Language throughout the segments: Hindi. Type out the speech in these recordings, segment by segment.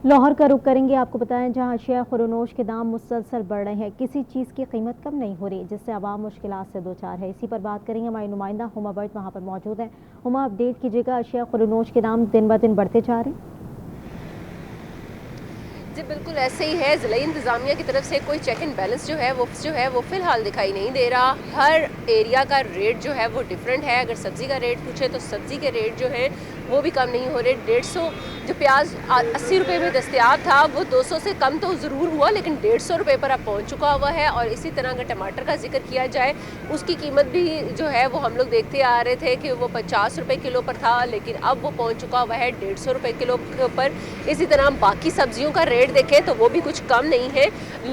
लाहौर का रुख करेंगे। आपको बताएं जहां अशिया खुरनोश के दाम मुसलसल बढ़ रहे हैं, किसी चीज़ की कीमत कम नहीं हो रही, जिससे आवाम मुश्किलात से दो चार है। इसी पर बात करेंगे, हमारी नुमाइंदा हुमा बट वहां पर मौजूद है। हुमा, अपडेट कीजिएगा, अशिया खुरनोश के दाम दिन ब दिन बढ़ते जा रहे हैं। जी बिल्कुल ऐसे ही है। ज़िला इंतज़ामिया की तरफ से कोई चेक एंड बैलेंस जो है वो फ़िलहाल दिखाई नहीं दे रहा। हर एरिया का रेट जो है वो डिफरेंट है। अगर सब्ज़ी का रेट पूछे तो सब्ज़ी के रेट जो हैं वो भी कम नहीं हो रहे। 150 जो प्याज 80 रुपये में दस्तयाब था वो 200 से कम तो ज़रूर हुआ, लेकिन 150 रुपये पर अब पहुँच चुका हुआ है। और इसी तरह अगर टमाटर का जिक्र किया जाए, उसकी कीमत भी जो है वो हम लोग देखते आ रहे थे कि वो 50 रुपये किलो पर था, लेकिन अब वो पहुँच चुका हुआ है 150 रुपये किलो पर। इसी तरह बाकी सब्जियों का रेट देखें तो वो भी कुछ कम नहीं है।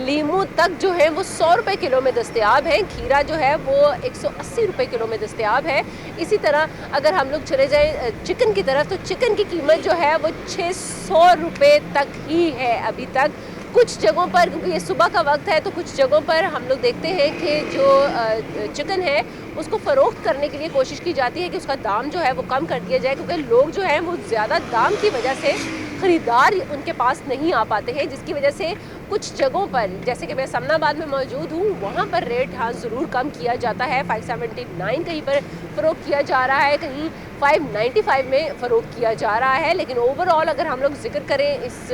लीमू तक जो है वो 100 रुपये किलो में दस्तयाब है। खीरा जो है वो 180 रुपये किलो में दस्तयाब है। इसी तरह अगर हम लोग चले जाएं चिकन की तरफ, तो चिकन की कीमत जो है वो 600 रुपये तक ही है अभी तक। कुछ जगहों पर, क्योंकि ये सुबह का वक्त है, तो कुछ जगहों पर हम लोग देखते हैं कि जो चिकन है उसको फ़रोख्त करने के लिए कोशिश की जाती है कि उसका दाम जो है वो कम कर दिया जाए, क्योंकि लोग जो हैं वो ज़्यादा दाम की वजह से ख़रीदार उनके पास नहीं आ पाते हैं, जिसकी वजह से कुछ जगहों पर, जैसे कि मैं समनाबाद में मौजूद हूँ, वहाँ पर रेट हाँ ज़रूर कम किया जाता है। 579 कहीं पर फ़रोख्त किया जा रहा है, कहीं 595 में फ़रोख्त किया जा रहा है। लेकिन ओवरऑल अगर हम लोग जिक्र करें इस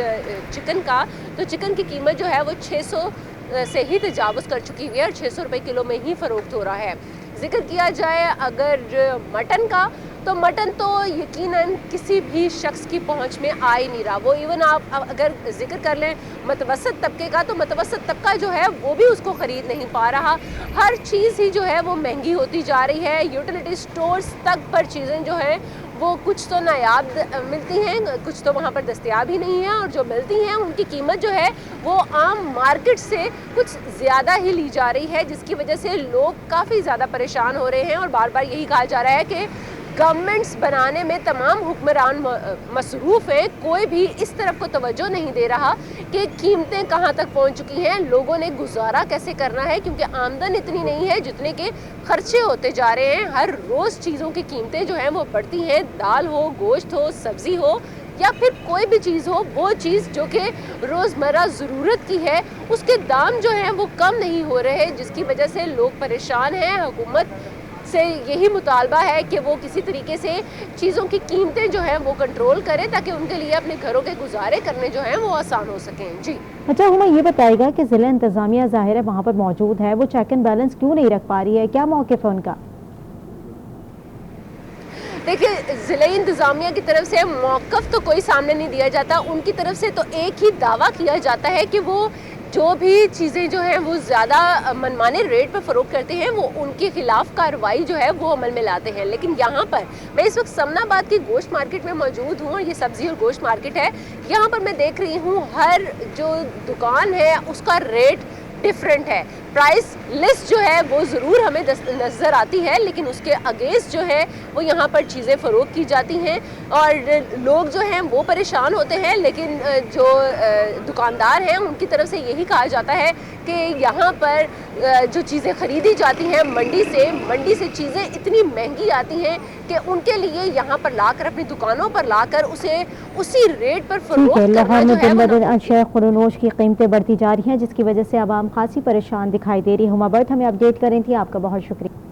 चिकन का, तो चिकन की कीमत जो है वो 600 से ही तजावुज़ कर चुकी हुई है और 600 रुपये किलो में ही फ़रोख्त हो रहा है। जिक्र किया जाए अगर मटन का, तो मटन तो यकीनन किसी भी शख्स की पहुंच में आ ही नहीं रहा। वो इवन आप अगर जिक्र कर लें मतवसत तबके का, तो मतवसत तबका जो है वो भी उसको ख़रीद नहीं पा रहा। हर चीज़ ही जो है वो महंगी होती जा रही है। यूटिलिटी स्टोर्स तक पर चीज़ें जो हैं वो कुछ तो नायाब मिलती हैं, कुछ तो वहाँ पर दस्तयाब ही नहीं है, और जो मिलती हैं उनकी कीमत जो है वो आम मार्केट से कुछ ज़्यादा ही ली जा रही है, जिसकी वजह से लोग काफ़ी ज़्यादा परेशान हो रहे हैं। और बार बार यही कहा जा रहा है कि गवर्नमेंट्स बनाने में तमाम हुक्मरान मसरूफ़ हैं, कोई भी इस तरफ को तवज्जो नहीं दे रहा कि कीमतें कहाँ तक पहुँच चुकी हैं, लोगों ने गुजारा कैसे करना है, क्योंकि आमदन इतनी नहीं है जितने के खर्चे होते जा रहे हैं। हर रोज़ चीज़ों की कीमतें जो हैं वो बढ़ती हैं। दाल हो, गोश्त हो, सब्ज़ी हो, या फिर कोई भी चीज़ हो, वो चीज़ जो कि रोज़मर्रा ज़रूरत की है, उसके दाम जो हैं वो कम नहीं हो रहे, जिसकी वजह से लोग परेशान हैं। हुकूमत से यही मुतालबा है कि वो किसी तरीके से चीज़ों की कीमतें जो हैं वो कंट्रोल करें, ताकि उनके लिए अपने घरों के गुजारे करने जो हैं वो आसान हो सकें। जी अच्छा हुमा, ये बताएगा कि ज़िला इंतज़ामिया ज़ाहिर है वहाँ पर मौजूद है, वो चेक एंड बैलेंस क्यों नहीं रख पा रही है, क्या मौक़िफ़ है उनका? देखिए, ज़िले इंतज़ामिया की तरफ से मौक़िफ़ तो कोई सामने नहीं दिया जाता। उनकी तरफ से तो एक ही दावा किया जाता है कि वो जो भी चीज़ें जो हैं वो ज़्यादा मनमाने रेट पर फ़रोख्त करते हैं, वो उनके ख़िलाफ़ कार्रवाई जो है वो अमल में लाते हैं। लेकिन यहाँ पर मैं इस वक्त समनाबाद की गोश्त मार्केट में मौजूद हूँ, और ये सब्ज़ी और गोश्त मार्केट है। यहाँ पर मैं देख रही हूँ हर जो दुकान है उसका रेट डिफरेंट है। प्राइस लिस्ट जो है वो ज़रूर हमें नज़र आती है, लेकिन उसके अगेंस्ट जो है वो यहाँ पर चीज़ें फ़रोख्त की जाती हैं, और लोग जो हैं वो परेशान होते हैं। लेकिन जो दुकानदार हैं उनकी तरफ से यही कहा जाता है कि यहाँ पर जो चीज़ें ख़रीदी जाती हैं मंडी से चीज़ें इतनी महंगी आती हैं कि उनके लिए यहाँ पर लाकर, अपनी दुकानों पर लाकर उसे उसी रेट पर फ़रोख्त करना जो है वो अशिया खुरनोश की कीमतें बढ़ती जा रही हैं, जिसकी वजह से आवाम खासी परेशान दिखाई दे रही है। हुमा बट हमें अपडेट करें थी, आपका बहुत शुक्रिया।